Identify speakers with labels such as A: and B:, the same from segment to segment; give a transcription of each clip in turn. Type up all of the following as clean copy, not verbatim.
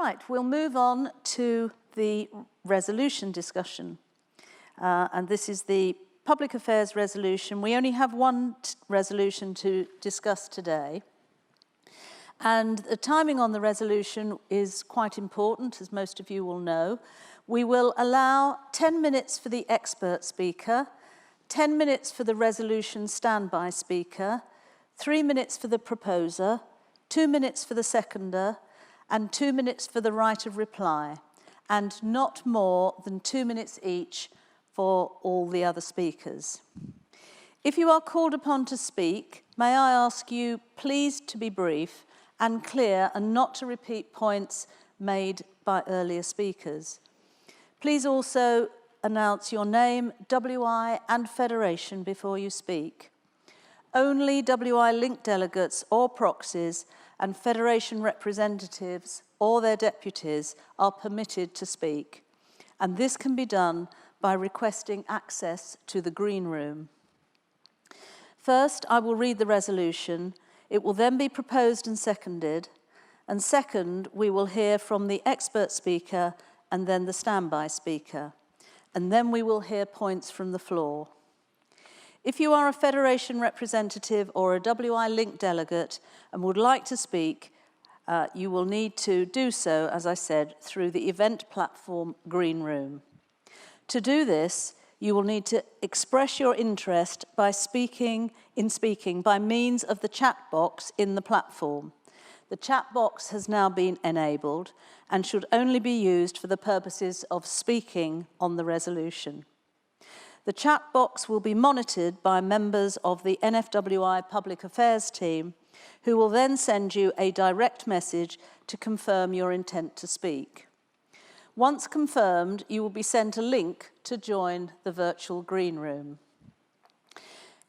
A: Right, we'll move on to the resolution discussion. And this is the Public Affairs resolution. We only have one resolution to discuss today. And the timing on the resolution is quite important, as most of you will know. We will allow 10 minutes for the expert speaker, 10 minutes for the resolution standby speaker, 3 minutes for the proposer, 2 minutes for the seconder, and 2 minutes for the right of reply, and not more than 2 minutes each for all the other speakers. If you are called upon to speak, may I ask you please to be brief and clear and not to repeat points made by earlier speakers. Please also announce your name, WI and federation before you speak. Only WI link delegates or proxies and federation representatives or their deputies are permitted to speak, and this can be done by requesting access to the green room. First, I will read the resolution. It will then be proposed and seconded, and second, we will hear from the expert speaker and then the standby speaker, and then we will hear points from the floor. If you are a federation representative or a WI link delegate and would like to speak, you will need to do so, as I said, through the event platform green room. To do this, you will need to express your interest by speaking by means of the chat box in the platform. The chat box has now been enabled and should only be used for the purposes of speaking on the resolution. The chat box will be monitored by members of the NFWI Public Affairs team, who will then send you a direct message to confirm your intent to speak. Once confirmed, you will be sent a link to join the virtual green room.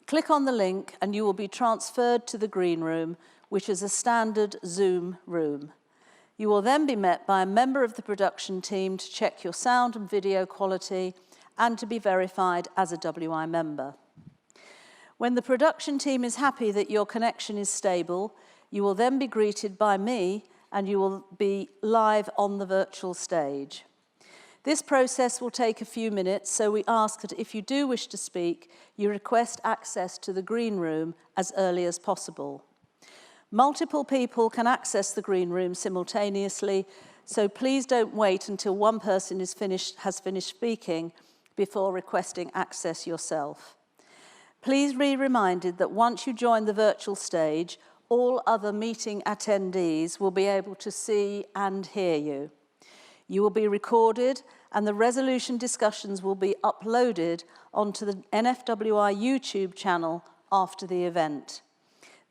A: Click on the link and you will be transferred to the green room, which is a standard Zoom room. You will then be met by a member of the production team to check your sound and video quality and to be verified as a WI member. When the production team is happy that your connection is stable, you will then be greeted by me and you will be live on the virtual stage. This process will take a few minutes, so we ask that if you do wish to speak, you request access to the green room as early as possible. Multiple people can access the green room simultaneously, so please don't wait until one person has finished speaking before requesting access yourself. Please be reminded that once you join the virtual stage, all other meeting attendees will be able to see and hear you. You will be recorded and the resolution discussions will be uploaded onto the NFWI YouTube channel after the event.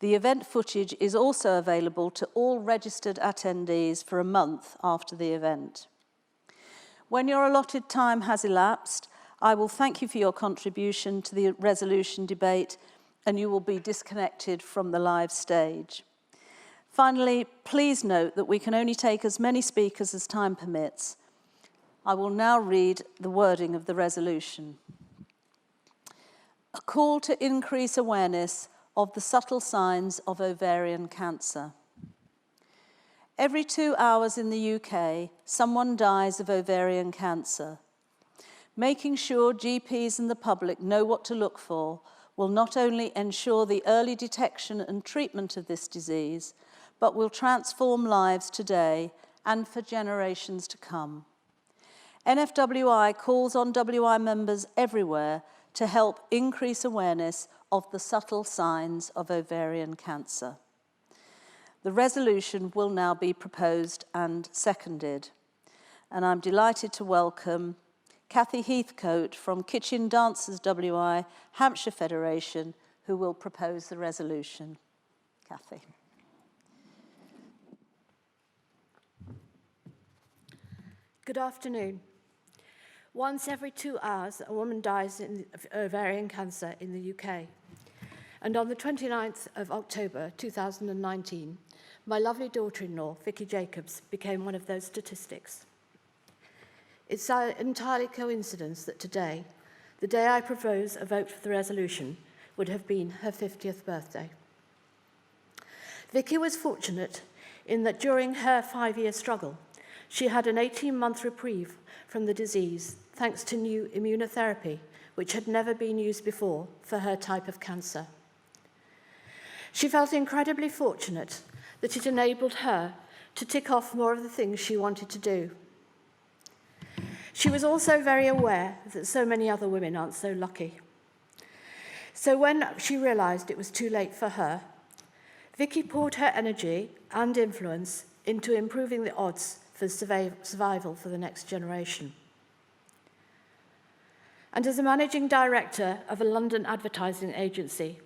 A: The event footage is also available to all registered attendees for a month after the event. When your allotted time has elapsed, I will thank you for your contribution to the resolution debate and you will be disconnected from the live stage. Finally, please note that we can only take as many speakers as time permits. I will now read the wording of the resolution. A call to increase awareness of the subtle signs of ovarian cancer. Every 2 hours in the UK, someone dies of ovarian cancer. Making sure GPs and the public know what to look for will not only ensure the early detection and treatment of this disease, but will transform lives today and for generations to come. NFWI calls on WI members everywhere to help increase awareness of the subtle signs of ovarian cancer. The resolution will now be proposed and seconded, and I'm delighted to welcome Cathy Heathcote from Kitchen Dancers WI, Hampshire Federation, who will propose the resolution. Cathy.
B: Good afternoon. Once every 2 hours, a woman dies of ovarian cancer in the UK. And on the 29th of October 2019, my lovely daughter-in-law, Vicky Jacobs, became one of those statistics. It's an entirely coincidence that today, the day I propose a vote for the resolution, would have been her 50th birthday. Vicky was fortunate in that during her 5-year struggle, she had an 18-month reprieve from the disease thanks to new immunotherapy, which had never been used before for her type of cancer. She felt incredibly fortunate that it enabled her to tick off more of the things she wanted to do. She was also very aware that so many other women aren't so lucky. So when she realised it was too late for her, Vicky poured her energy and influence into improving the odds for survival for the next generation. And as a managing director of a London advertising agency,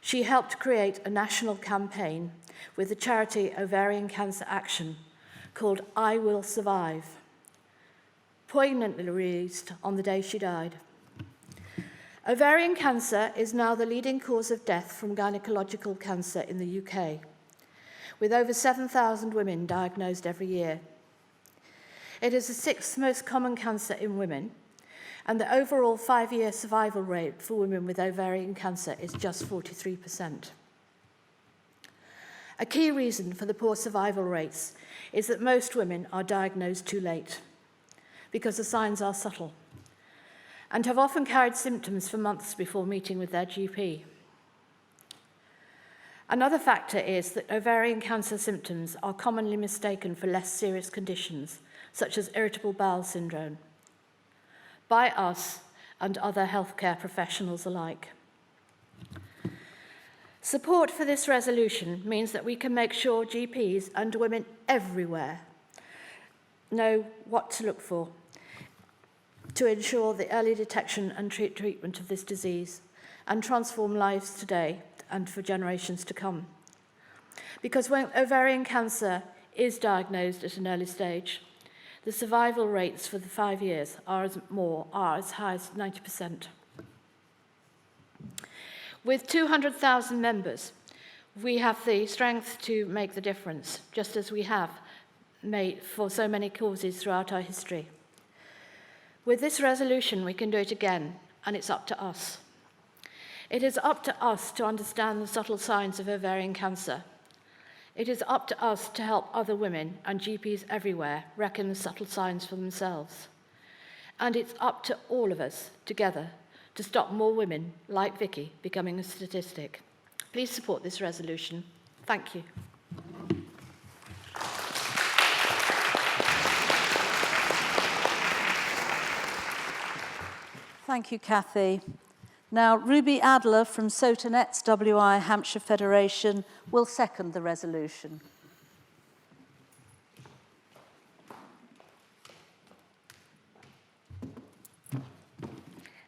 B: she helped create a national campaign with the charity Ovarian Cancer Action called I Will Survive, poignantly released on the day she died. Ovarian cancer is now the leading cause of death from gynecological cancer in the UK, with over 7,000 women diagnosed every year. It is the sixth most common cancer in women, and the overall 5-year survival rate for women with ovarian cancer is just 43%. A key reason for the poor survival rates is that most women are diagnosed too late, because the signs are subtle, and have often carried symptoms for months before meeting with their GP. Another factor is that ovarian cancer symptoms are commonly mistaken for less serious conditions, such as irritable bowel syndrome, by us and other healthcare professionals alike. Support for this resolution means that we can make sure GPs and women everywhere know what to look for to ensure the early detection and treatment of this disease and transform lives today and for generations to come. Because when ovarian cancer is diagnosed at an early stage, the survival rates for the 5 years are as high as 90%. With 200,000 members, we have the strength to make the difference, just as we have made for so many causes throughout our history. With this resolution, we can do it again, and it's up to us. It is up to us to understand the subtle signs of ovarian cancer. It is up to us to help other women and GPs everywhere reckon the subtle signs for themselves. And it's up to all of us together to stop more women like Vicky becoming a statistic. Please support this resolution. Thank you.
A: Thank you, Kathy. Now, Ruby Adler from SOTA NFWI Hampshire Federation will second the resolution.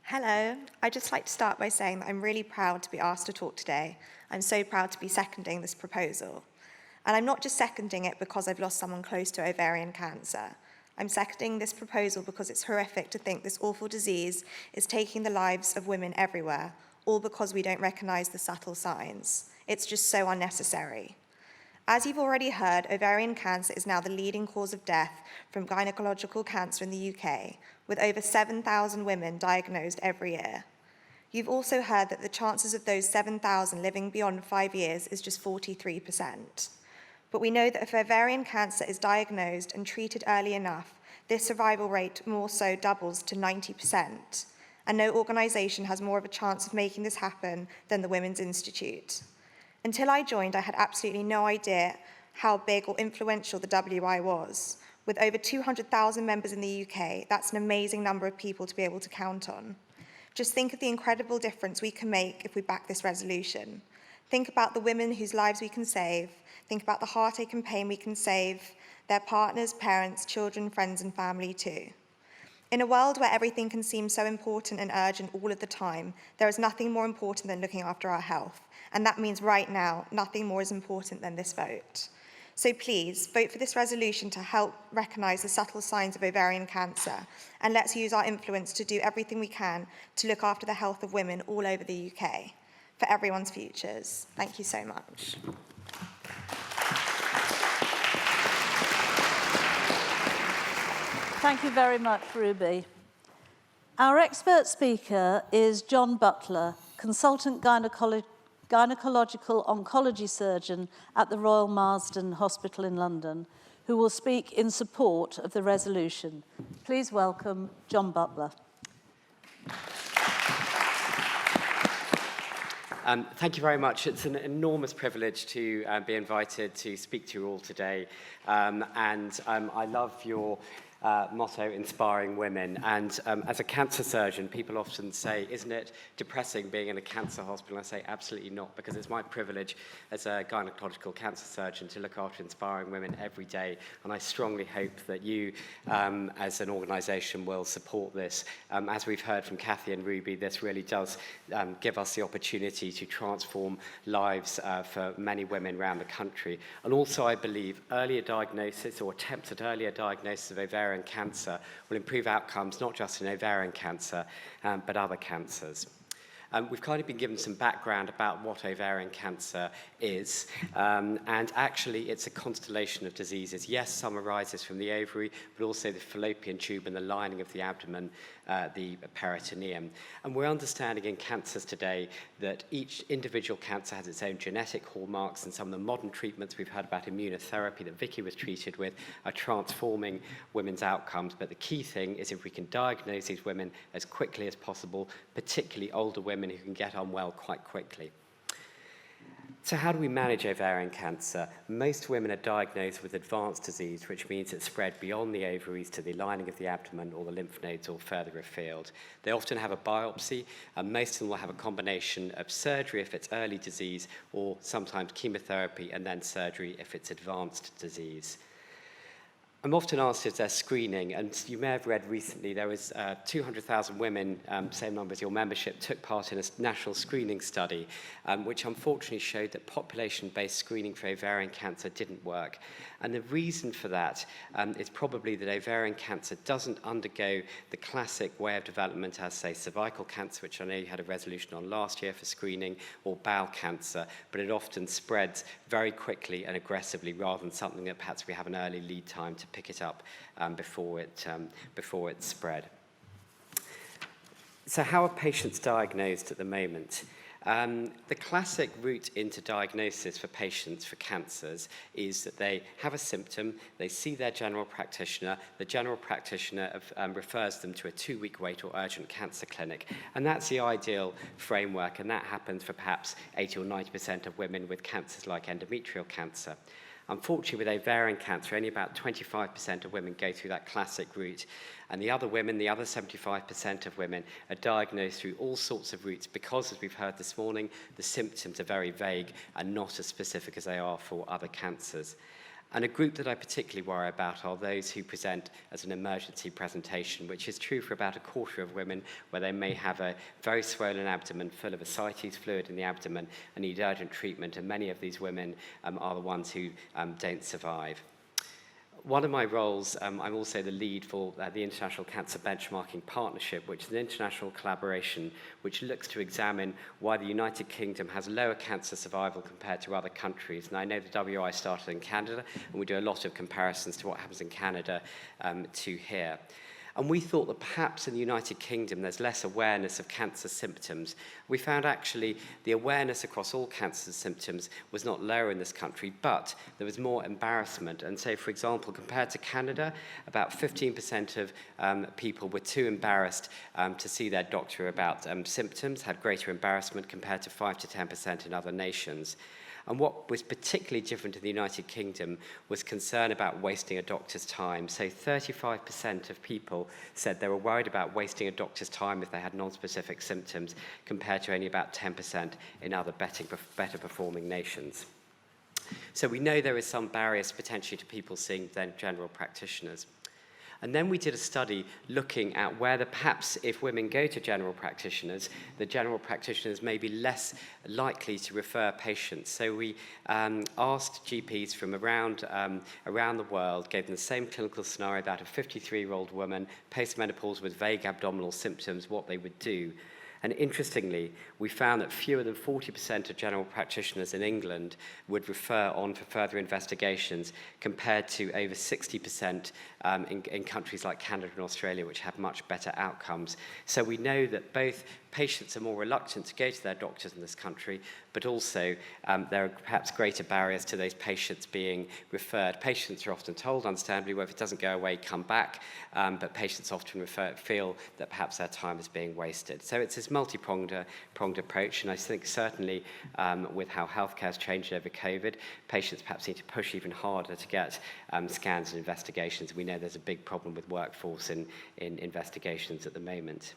C: Hello, I'd just like to start by saying that I'm really proud to be asked to talk today. I'm so proud to be seconding this proposal. And I'm not just seconding it because I've lost someone close to ovarian cancer. I'm seconding this proposal because it's horrific to think this awful disease is taking the lives of women everywhere, all because we don't recognise the subtle signs. It's just so unnecessary. As you've already heard, ovarian cancer is now the leading cause of death from gynecological cancer in the UK, with over 7,000 women diagnosed every year. You've also heard that the chances of those 7,000 living beyond 5 years is just 43%. But we know that if ovarian cancer is diagnosed and treated early enough, this survival rate more so doubles to 90%. And no organisation has more of a chance of making this happen than the Women's Institute. Until I joined, I had absolutely no idea how big or influential the WI was. With over 200,000 members in the UK, that's an amazing number of people to be able to count on. Just think of the incredible difference we can make if we back this resolution. Think about the women whose lives we can save. Think about the heartache and pain we can save their partners, parents, children, friends, and family too. In a world where everything can seem so important and urgent all of the time, there is nothing more important than looking after our health. And that means right now, nothing more is important than this vote. So please, vote for this resolution to help recognise the subtle signs of ovarian cancer, and let's use our influence to do everything we can to look after the health of women all over the UK, for everyone's futures. Thank you so much.
A: Thank you very much, Ruby. Our expert speaker is John Butler, consultant gynecological oncology surgeon at the Royal Marsden Hospital in London, who will speak in support of the resolution. Please welcome John Butler.
D: Thank you very much. It's an enormous privilege to be invited to speak to you all today. I love your motto, inspiring women. And as a cancer surgeon, people often say, isn't it depressing being in a cancer hospital? I say, absolutely not, because it's my privilege as a gynecological cancer surgeon to look after inspiring women every day. And I strongly hope that you, as an organisation, will support this. As we've heard from Kathy and Ruby, this really does give us the opportunity to transform lives for many women around the country. And also, I believe, earlier diagnosis or attempts at earlier diagnosis of ovarian cancer will improve outcomes, not just in ovarian cancer, but other cancers. We've kind of been given some background about what ovarian cancer is, and actually it's a constellation of diseases. Yes, some arises from the ovary, but also the fallopian tube and the lining of the abdomen, the peritoneum. And we're understanding in cancers today that each individual cancer has its own genetic hallmarks, and some of the modern treatments we've heard about immunotherapy that Vicky was treated with are transforming women's outcomes. But the key thing is if we can diagnose these women as quickly as possible, particularly older women who can get on well quite quickly. So how do we manage ovarian cancer? Most women are diagnosed with advanced disease, which means it's spread beyond the ovaries to the lining of the abdomen or the lymph nodes or further afield. They often have a biopsy, and most of them will have a combination of surgery if it's early disease, or sometimes chemotherapy and then surgery if it's advanced disease. I'm often asked if there's screening, and you may have read recently there was 200,000 women, same number as your membership, took part in a national screening study, which unfortunately showed that population-based screening for ovarian cancer didn't work. And the reason for that is probably that ovarian cancer doesn't undergo the classic way of development as, say, cervical cancer, which I know you had a resolution on last year for screening, or bowel cancer, but it often spreads very quickly and aggressively rather than something that perhaps we have an early lead time to pick it up before it's spread. So how are patients diagnosed at the moment? The classic route into diagnosis for patients for cancers is that they have a symptom, they see their general practitioner, the general practitioner refers them to a 2-week wait or urgent cancer clinic. And that's the ideal framework, and that happens for perhaps 80 or 90% of women with cancers like endometrial cancer. Unfortunately, with ovarian cancer, only about 25% of women go through that classic route. And the other women, the other 75% of women, are diagnosed through all sorts of routes because, as we've heard this morning, the symptoms are very vague and not as specific as they are for other cancers. And a group that I particularly worry about are those who present as an emergency presentation, which is true for about a quarter of women, where they may have a very swollen abdomen full of ascites fluid in the abdomen and need urgent treatment, and many of these women are the ones who don't survive. One of my roles, I'm also the lead for the International Cancer Benchmarking Partnership, which is an international collaboration which looks to examine why the United Kingdom has lower cancer survival compared to other countries. And I know the WI started in Canada, and we do a lot of comparisons to what happens in Canada to here. And we thought that perhaps in the United Kingdom there's less awareness of cancer symptoms. We found actually the awareness across all cancer symptoms was not lower in this country, but there was more embarrassment. And so, for example, compared to Canada, about 15% of people were too embarrassed to see their doctor about symptoms, had greater embarrassment compared to 5 to 10% in other nations. And what was particularly different in the United Kingdom was concern about wasting a doctor's time. So 35% of people said they were worried about wasting a doctor's time if they had non-specific symptoms, compared to only about 10% in other better performing nations. So we know there is some barriers potentially to people seeing their general practitioners. And then we did a study looking at whether perhaps if women go to general practitioners, the general practitioners may be less likely to refer patients. So we asked GPs from around the world, gave them the same clinical scenario about a 53-year-old woman, postmenopausal with vague abdominal symptoms, what they would do. And interestingly, we found that fewer than 40% of general practitioners in England would refer on for further investigations, compared to over 60% in countries like Canada and Australia, which have much better outcomes. So we know that both patients are more reluctant to go to their doctors in this country, but also there are perhaps greater barriers to those patients being referred. Patients are often told, understandably, well, if it doesn't go away, come back, but patients often feel that perhaps their time is being wasted. So it's this multi-pronged approach, and I think certainly with how healthcare has changed over COVID, patients perhaps need to push even harder to get scans and investigations. We know there's a big problem with workforce in investigations at the moment.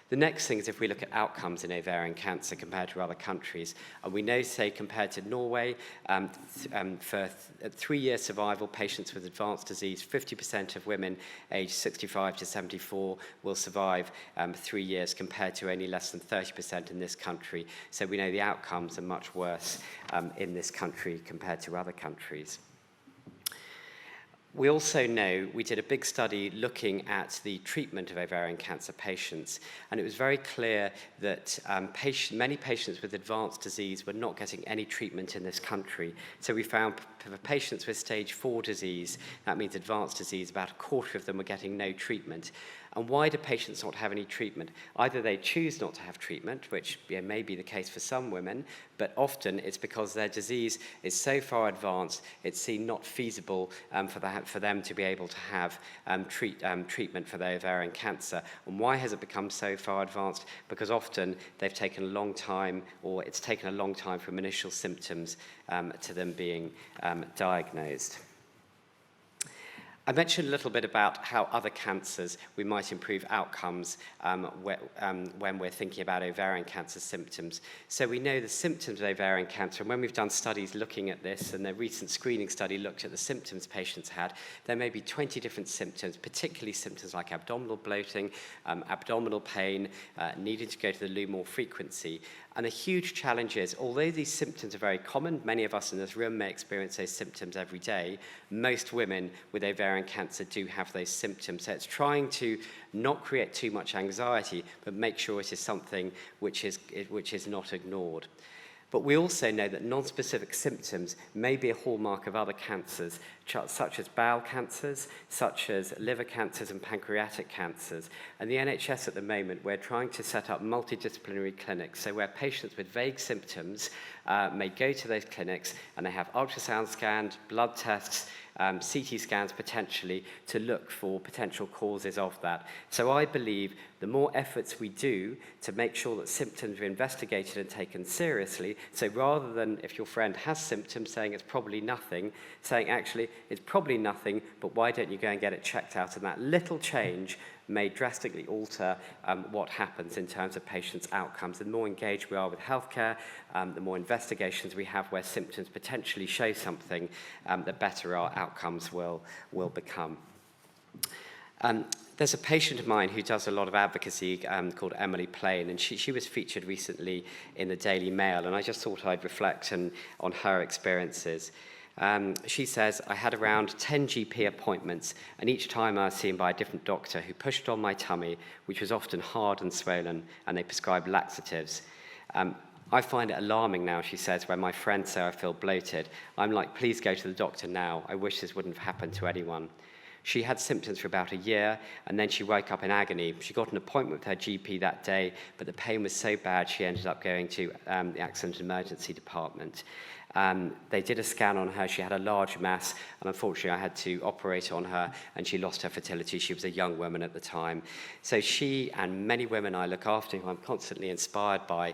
D: The next thing is if we look at outcomes in ovarian cancer compared to other countries, and we know, say, compared to Norway, for 3-year survival, patients with advanced disease, 50% of women aged 65 to 74 will survive 3 years compared to only less than 30% in this country. So we know the outcomes are much worse in this country compared to other countries. We also know, we did a big study looking at the treatment of ovarian cancer patients, and it was very clear that many patients with advanced disease were not getting any treatment in this country. So we found for patients with stage 4 disease, that means advanced disease, about a quarter of them were getting no treatment. And why do patients not have any treatment? Either they choose not to have treatment, which may be the case for some women, but often it's because their disease is so far advanced, it's seen not feasible for them to be able to have treatment for their ovarian cancer. And why has it become so far advanced? Because often they've taken a long time, or it's taken a long time from initial symptoms to them being diagnosed. I mentioned a little bit about how other cancers we might improve outcomes when we're thinking about ovarian cancer symptoms. So we know the symptoms of ovarian cancer, and when we've done studies looking at this, and the recent screening study looked at the symptoms patients had, there may be 20 different symptoms, particularly symptoms like abdominal bloating, abdominal pain, needing to go to the loo more frequency. And the huge challenge is, although these symptoms are very common, many of us in this room may experience those symptoms every day, most women with ovarian cancer do have those symptoms. So it's trying to not create too much anxiety, but make sure it is something which is not ignored. But we also know that non-specific symptoms may be a hallmark of other cancers, such as bowel cancers, such as liver cancers and pancreatic cancers. And the NHS at the moment, we're trying to set up multidisciplinary clinics, so where patients with vague symptoms may go to those clinics and they have ultrasound scans, blood tests, CT scans potentially, to look for potential causes of that. So I believe the more efforts we do to make sure that symptoms are investigated and taken seriously, so rather than if your friend has symptoms saying it's probably nothing, saying actually it's probably nothing, but why don't you go and get it checked out? And that little change may drastically alter what happens in terms of patients' outcomes. The more engaged we are with healthcare, the more investigations we have where symptoms potentially show something, the better our outcomes will become. There's a patient of mine who does a lot of advocacy called Emily Plain, and she was featured recently in the Daily Mail, and I just thought I'd reflect on her experiences. She says, I had around 10 GP appointments, and each time I was seen by a different doctor who pushed on my tummy, which was often hard and swollen, and they prescribed laxatives. I find it alarming now, she says, when my friends say I feel bloated. I'm like, please go to the doctor now. I wish this wouldn't have happened to anyone. She had symptoms for about a year, and then she woke up in agony. She got an appointment with her GP that day, but the pain was so bad she ended up going to the accident emergency department. They did a scan on her. She had a large mass, and unfortunately I had to operate on her, and she lost her fertility. She was a young woman at the time. So she and many women I look after, who I'm constantly inspired by,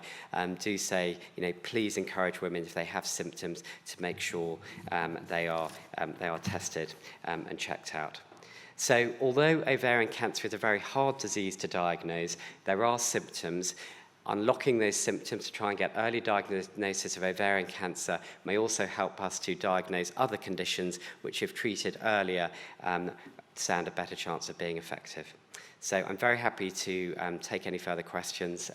D: do say, please encourage women if they have symptoms to make sure they are tested and checked out. So although ovarian cancer is a very hard disease to diagnose, there are symptoms. Unlocking those symptoms to try and get early diagnosis of ovarian cancer may also help us to diagnose other conditions which, if treated earlier, stand a better chance of being effective. So I'm very happy to take any further questions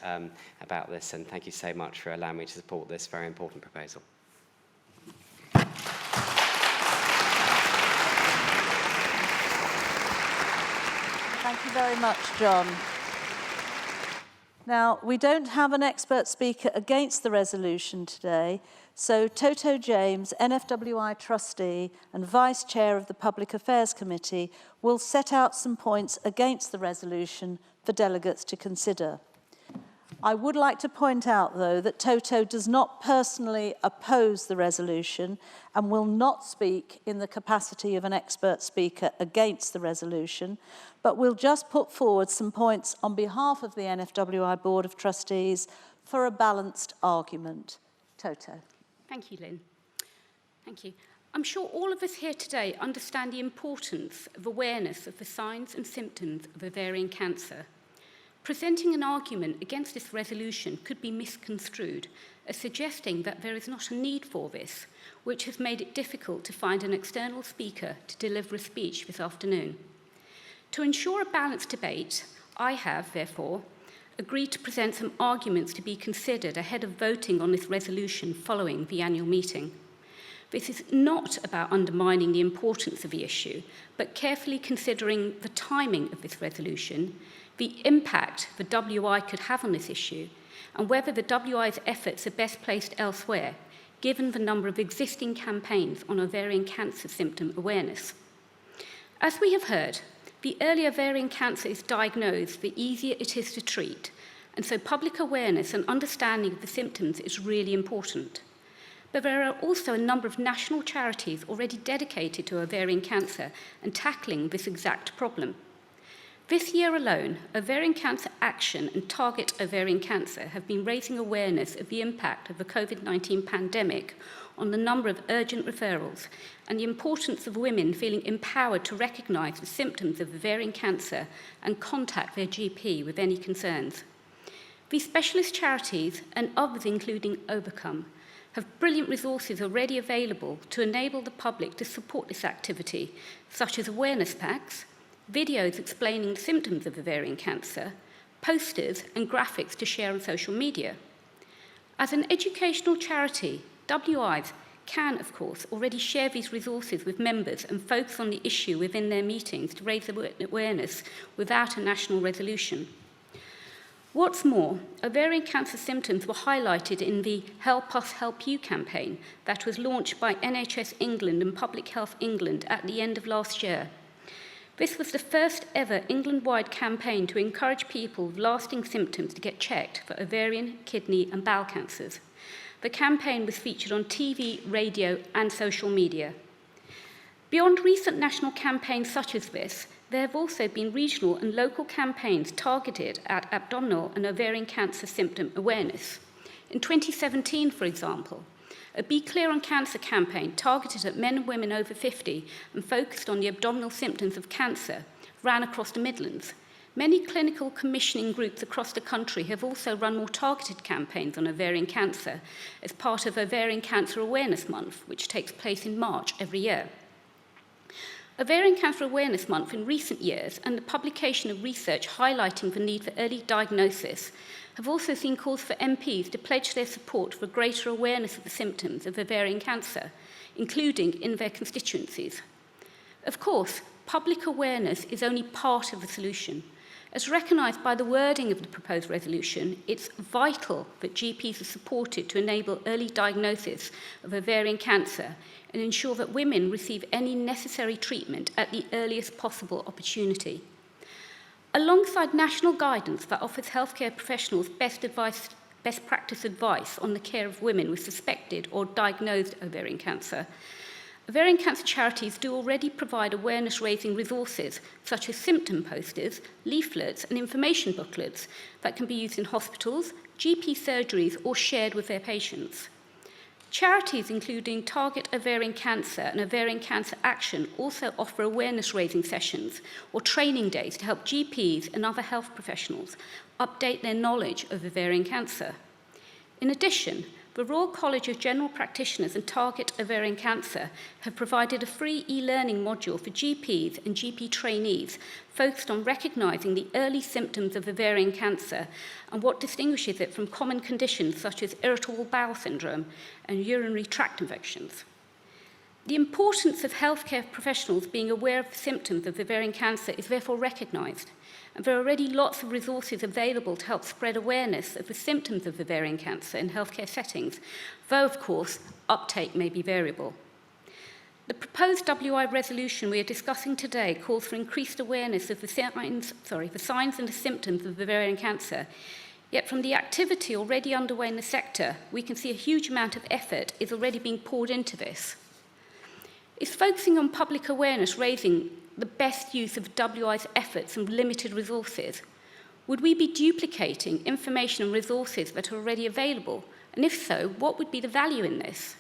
D: about this, and thank you so much for allowing me to support this very important proposal.
A: Thank you very much, John. Now, we don't have an expert speaker against the resolution today, so Toto James, NFWI trustee and Vice Chair of the Public Affairs Committee, will set out some points against the resolution for delegates to consider. I would like to point out, though, that Toto does not personally oppose the resolution and will not speak in the capacity of an expert speaker against the resolution, but will just put forward some points on behalf of the NFWI Board of Trustees for a balanced argument. Toto.
E: Thank you, Lynn. Thank you. I'm sure all of us here today understand the importance of awareness of the signs and symptoms of ovarian cancer. Presenting an argument against this resolution could be misconstrued as suggesting that there is not a need for this, which has made it difficult to find an external speaker to deliver a speech this afternoon. To ensure a balanced debate, I have, therefore, agreed to present some arguments to be considered ahead of voting on this resolution following the annual meeting. This is not about undermining the importance of the issue, but carefully considering the timing of this resolution, the impact the WI could have on this issue, and whether the WI's efforts are best placed elsewhere, given the number of existing campaigns on ovarian cancer symptom awareness. As we have heard, the earlier ovarian cancer is diagnosed, the easier it is to treat, and so public awareness and understanding of the symptoms is really important. But there are also a number of national charities already dedicated to ovarian cancer and tackling this exact problem. This year alone, Ovarian Cancer Action and Target Ovarian Cancer have been raising awareness of the impact of the COVID-19 pandemic on the number of urgent referrals and the importance of women feeling empowered to recognise the symptoms of ovarian cancer and contact their GP with any concerns. These specialist charities and others, including Overcome, have brilliant resources already available to enable the public to support this activity, such as awareness packs, videos explaining the symptoms of ovarian cancer, posters and graphics to share on social media. As an educational charity, WIs can, of course, already share these resources with members and focus on the issue within their meetings to raise awareness without a national resolution. What's more, ovarian cancer symptoms were highlighted in the Help Us Help You campaign that was launched by NHS England and Public Health England at the end of last year. This was the first ever England-wide campaign to encourage people with lasting symptoms to get checked for ovarian, kidney and bowel cancers. The campaign was featured on TV, radio and social media. Beyond recent national campaigns such as this, there have also been regional and local campaigns targeted at abdominal and ovarian cancer symptom awareness. In 2017, for example, a Be Clear on Cancer campaign targeted at men and women over 50 and focused on the abdominal symptoms of cancer ran across the Midlands. Many clinical commissioning groups across the country have also run more targeted campaigns on ovarian cancer as part of Ovarian Cancer Awareness Month, which takes place in March every year. Ovarian Cancer Awareness Month in recent years and the publication of research highlighting the need for early diagnosis have also seen calls for MPs to pledge their support for greater awareness of the symptoms of ovarian cancer, including in their constituencies. Of course, public awareness is only part of the solution. As recognised by the wording of the proposed resolution, it's vital that GPs are supported to enable early diagnosis of ovarian cancer and ensure that women receive any necessary treatment at the earliest possible opportunity. Alongside national guidance that offers healthcare professionals best practice advice on the care of women with suspected or diagnosed ovarian cancer charities do already provide awareness-raising resources such as symptom posters, leaflets and information booklets that can be used in hospitals, GP surgeries or shared with their patients. Charities including Target Ovarian Cancer and Ovarian Cancer Action also offer awareness-raising sessions or training days to help GPs and other health professionals update their knowledge of ovarian cancer. In addition, the Royal College of General Practitioners and Target Ovarian Cancer have provided a free e-learning module for GPs and GP trainees focused on recognising the early symptoms of ovarian cancer and what distinguishes it from common conditions such as irritable bowel syndrome and urinary tract infections. The importance of healthcare professionals being aware of the symptoms of ovarian cancer is therefore recognised, and there are already lots of resources available to help spread awareness of the symptoms of ovarian cancer in healthcare settings, though, of course, uptake may be variable. The proposed WI resolution we are discussing today calls for increased awareness of the signs and the symptoms of ovarian cancer Yet from the activity already underway in the sector, we can see a huge amount of effort is already being poured into this. Is focusing on public awareness raising the best use of WI's efforts and limited resources? Would we be duplicating information and resources that are already available? And if so, what would be the value in this?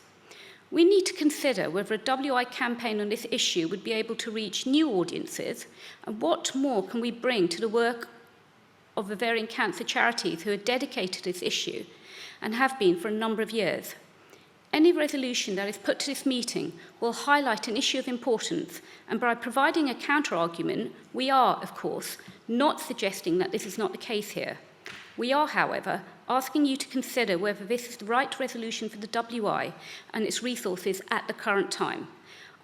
E: We need to consider whether a WI campaign on this issue would be able to reach new audiences, and what more can we bring to the work of ovarian cancer charities who are dedicated to this issue and have been for a number of years. Any resolution that is put to this meeting will highlight an issue of importance, and by providing a counter-argument, we are, of course, not suggesting that this is not the case here. We are, however, asking you to consider whether this is the right resolution for the WI and its resources at the current time.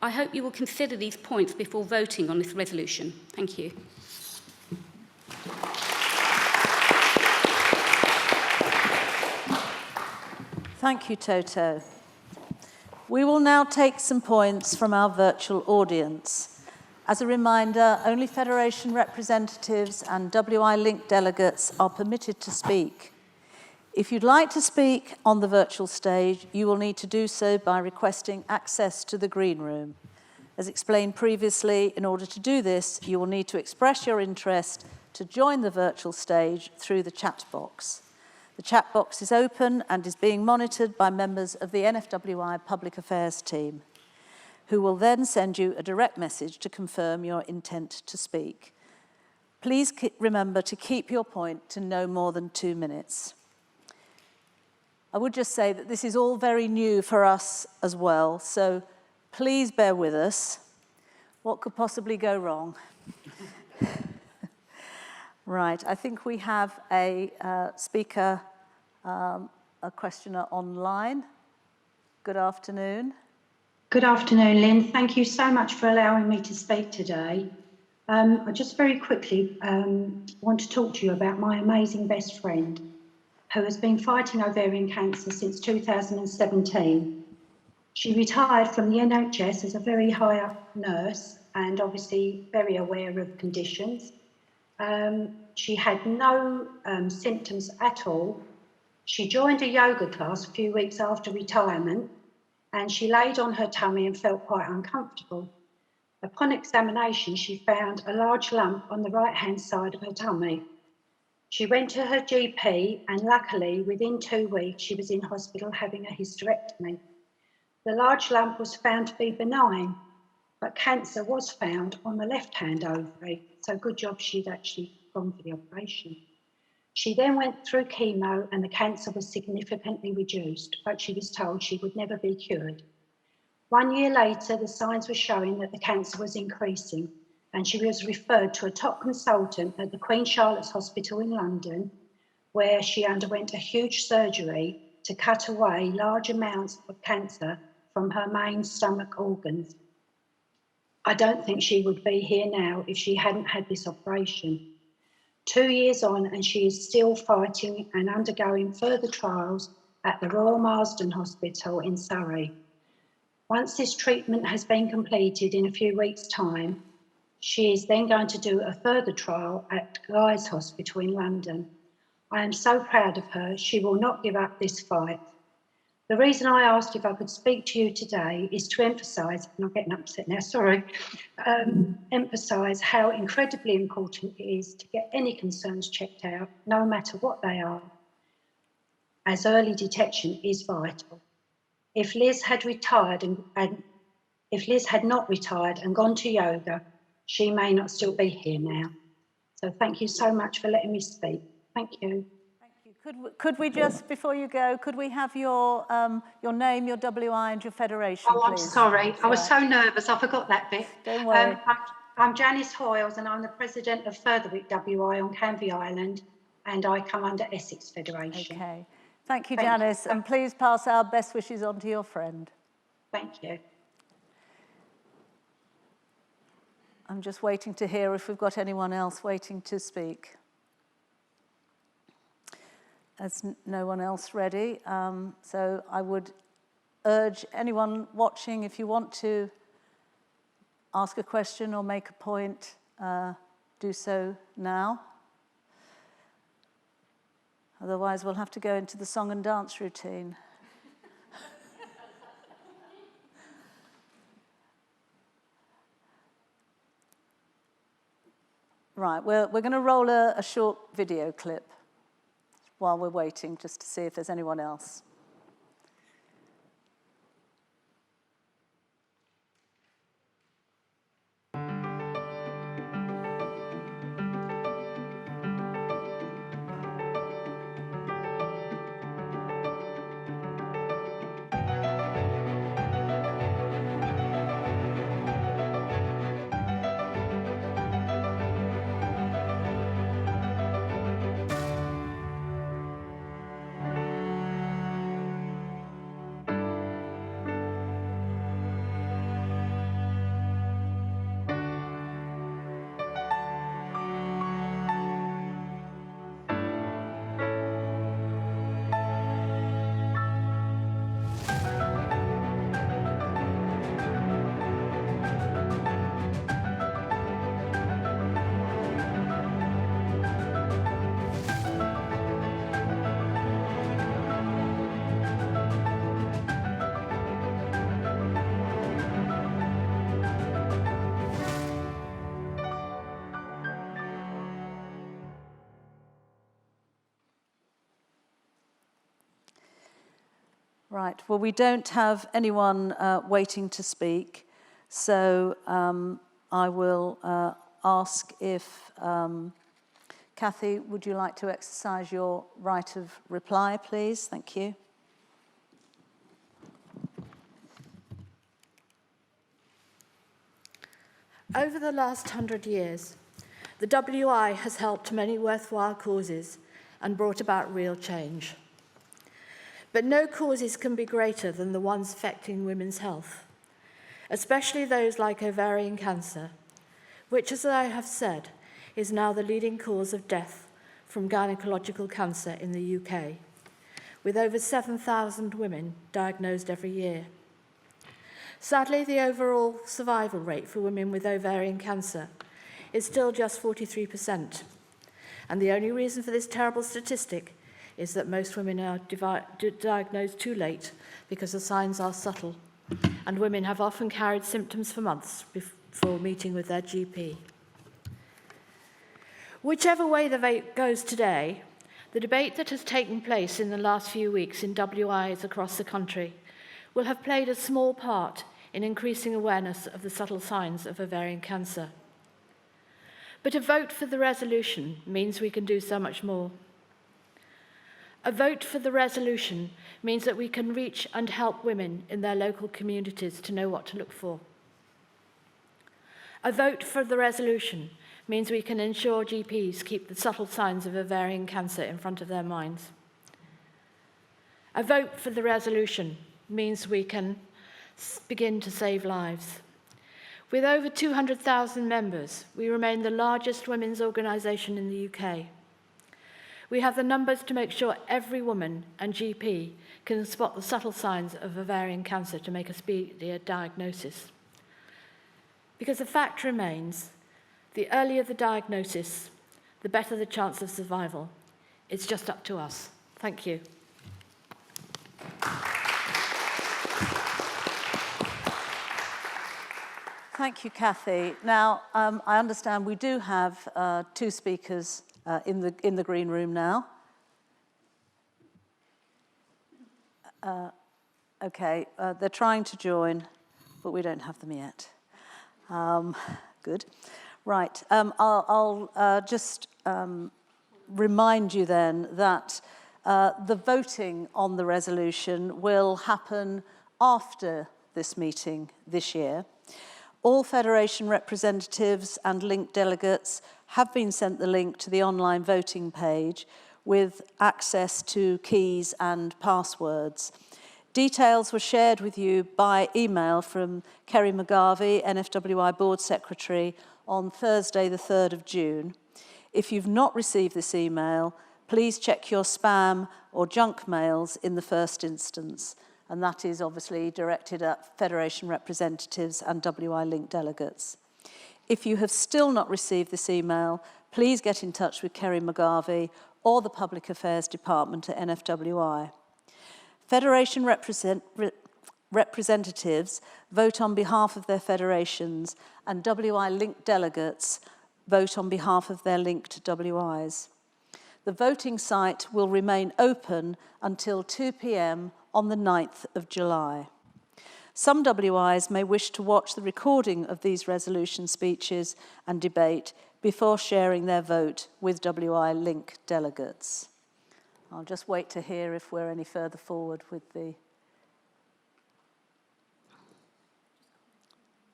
E: I hope you will consider these points before voting on this resolution. Thank you.
A: Thank you, Toto. We will now take some points from our virtual audience. As a reminder, only Federation representatives and WI-linked delegates are permitted to speak. If you'd like to speak on the virtual stage, you will need to do so by requesting access to the green room. As explained previously, in order to do this, you will need to express your interest to join the virtual stage through the chat box. The chat box is open and is being monitored by members of the NFWI Public Affairs team, who will then send you a direct message to confirm your intent to speak. Please remember to keep your point to no more than 2 minutes. I would just say that this is all very new for us as well, so please bear with us. What could possibly go wrong? Right, I think we have a speaker, a questioner online. Good afternoon.
F: Good afternoon, Lynn. Thank you so much for allowing me to speak today. I just very quickly want to talk to you about my amazing best friend who has been fighting ovarian cancer since 2017. She retired from the NHS as a very high-up nurse and obviously very aware of conditions. She had no symptoms at all. She joined a yoga class a few weeks after retirement, and she laid on her tummy and felt quite uncomfortable. Upon examination, she found a large lump on the right-hand side of her tummy. She went to her GP, and luckily, within 2 weeks, she was in hospital having a hysterectomy. The large lump was found to be benign, but cancer was found on the left-hand ovary, so good job she'd actually gone for the operation. She then went through chemo and the cancer was significantly reduced, but she was told she would never be cured. 1 year later, the signs were showing that the cancer was increasing, and she was referred to a top consultant at the Queen Charlotte's Hospital in London, where she underwent a huge surgery to cut away large amounts of cancer from her main stomach organs. I don't think she would be here now if she hadn't had this operation. 2 years on, and she is still fighting and undergoing further trials at the Royal Marsden Hospital in Surrey. Once this treatment has been completed in a few weeks' time, she is then going to do a further trial at Guy's Hospital in London. I am so proud of her. She will not give up this fight. The reason I asked if I could speak to you today is to emphasise, and I'm getting upset now, sorry, emphasise how incredibly important it is to get any concerns checked out, no matter what they are, as early detection is vital. If Liz had retired if Liz had not retired and gone to yoga, she may not still be here now. So thank you so much for letting me speak. Thank you.
A: Could we just, before you go, could we have your name, your WI and your federation,
F: please? I'm sorry. I was so nervous, I forgot that bit.
A: Don't worry.
F: I'm Janice Hoyles, and I'm the president of Furtherwick WI on Canvey Island, and I come under Essex Federation.
A: Okay. Thank you, Janice, and please pass our best wishes on to your friend.
F: Thank you.
A: I'm just waiting to hear if we've got anyone else waiting to speak. There's no one else ready, so I would urge anyone watching, if you want to ask a question or make a point, do so now. Otherwise, we'll have to go into the song and dance routine. Right, we're going to roll a short video clip while we're waiting, just to see if there's anyone else. Right, well, we don't have anyone waiting to speak, so I will ask if, Kathy, would you like to exercise your right of reply, please? Thank you.
B: Over the last 100 years, the WI has helped many worthwhile causes and brought about real change. But no causes can be greater than the ones affecting women's health, especially those like ovarian cancer, which, as I have said, is now the leading cause of death from gynecological cancer in the UK, with over 7,000 women diagnosed every year. Sadly, the overall survival rate for women with ovarian cancer is still just 43%, and the only reason for this terrible statistic is that most women are diagnosed too late because the signs are subtle, and women have often carried symptoms for months before meeting with their GP. Whichever way the vote goes today, the debate that has taken place in the last few weeks in WIs across the country will have played a small part in increasing awareness of the subtle signs of ovarian cancer. But a vote for the resolution means we can do so much more. A vote for the resolution means that we can reach and help women in their local communities to know what to look for. A vote for the resolution means we can ensure GPs keep the subtle signs of ovarian cancer in front of their minds. A vote for the resolution means we can begin to save lives. With over 200,000 members, we remain the largest women's organisation in the UK. We have the numbers to make sure every woman and GP can spot the subtle signs of ovarian cancer to make a speedier diagnosis. Because the fact remains, the earlier the diagnosis, the better the chance of survival. It's just up to us. Thank you.
A: Thank you, Kathy. Now, I understand we do have two speakers in the green room now. Okay, they're trying to join, but we don't have them yet. Good. Right, I'll just remind you then that the voting on the resolution will happen after this meeting this year. All Federation representatives and linked delegates have been sent the link to the online voting page with access to keys and passwords. Details were shared with you by email from Kerry McGarvey, NFWI Board Secretary, on Thursday the 3rd of June. If you've not received this email, please check your spam or junk mails in the first instance. And that is obviously directed at Federation representatives and WI linked delegates. If you have still not received this email, please get in touch with Kerry McGarvey or the Public Affairs Department at NFWI. Federation representatives vote on behalf of their federations, and WI linked delegates vote on behalf of their linked WIs. The voting site will remain open until 2 p.m. on the 9th of July. Some WIs may wish to watch the recording of these resolution speeches and debate before sharing their vote with WI link delegates. I'll just wait to hear if we're any further forward with the...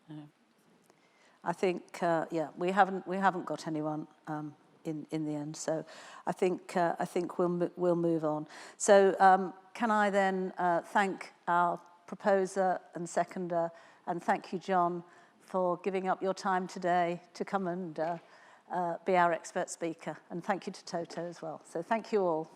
A: No. I think, yeah, we haven't got anyone in the end, so I think we'll move on. So can I then thank our proposer and seconder, and thank you, John, for giving up your time today to come and be our expert speaker, and thank you to Toto as well. So thank you all.